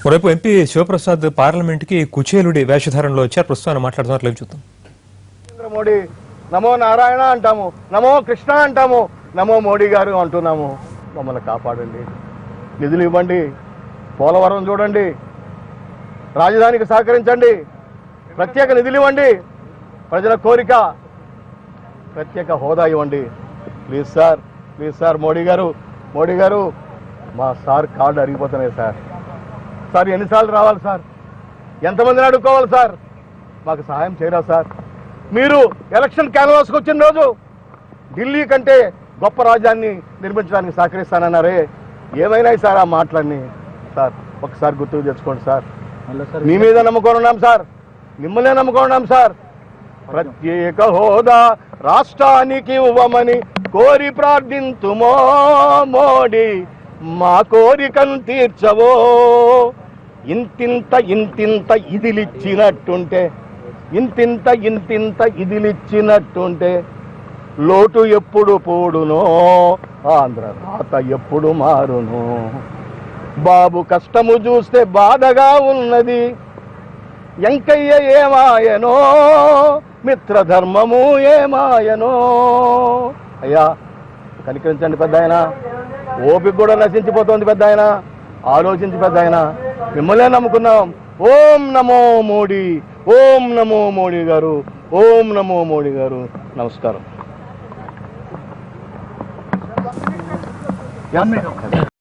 మరోవైపు ఎంపీ శివప్రసాద్ పార్లమెంట్కి కుచేలుడి వేషధారణలో వచ్చారు. ప్రస్తుతం మాట్లాడుతున్నారు, చూద్దాం. నరేంద్ర మోడీ నమో నారాయణ అంటాము, నమో కృష్ణ అంటాము, నమో మోడీ గారు అంటున్నాము. మమ్మల్ని కాపాడండి, నిధులు ఇవ్వండి, పోలవరం చూడండి, రాజధానికి సహకరించండి, ప్రత్యేక నిధులు ఇవ్వండి, ప్రజల కోరిక ప్రత్యేక హోదా ఇవ్వండి. ప్లీజ్ సార్ మోడీ గారు మా సార్ కార్డు అరిగిపోతున్నాయి సార్ ఎన్నిసార్లు రావాలి సార్, ఎంతమందిని అడుక్కోవాలి సార్, మాకు సహాయం చేయరా సార్. మీరు ఎలక్షన్ క్యాన్వాస్కి వచ్చిన రోజు ఢిల్లీ కంటే గొప్ప రాజ్యాన్ని నిర్మించడానికి సహకరిస్తానన్నారే, ఏమైనాయి సార్ ఆ మాటలన్నీ? సార్ ఒకసారి గుర్తుకు తెచ్చుకోండి సార్. మీ మీద నమ్ముకొని ఉన్నాం సార్, మిమ్మల్నే నమ్ముకొని ఉన్నాం సార్. ప్రత్యేక హోదా రాష్ట్రానికి ఇవ్వమని కోరి ప్రార్థింతుమో మోడీ, మా కోరికను తీర్చవో. ఇంతింత ఇదిలిచ్చినట్టుంటే, ఇంతింత ఇదిలిచ్చినట్టుంటే లోటు ఎప్పుడు పోడునో, ఆంధ్ర రాత ఎప్పుడు మారును. బాబు కష్టము చూస్తే బాధగా ఉన్నది, ఎంకయ్య ఏమాయనో, మిత్రధర్మము ఏమాయనో. అయ్యా కనికరించండి పెద్ద ఆయన, ఓపిక కూడా నశించిపోతుంది పెద్ద ఆయన, ఆలోచించి పెద్ద ఆయన, మిమ్మల్నే నమ్ముకున్నాం. ఓం నమో మోడీ, ఓం నమో మోడీ గారు, ఓం నమో మోడీ గారు. నమస్కారం.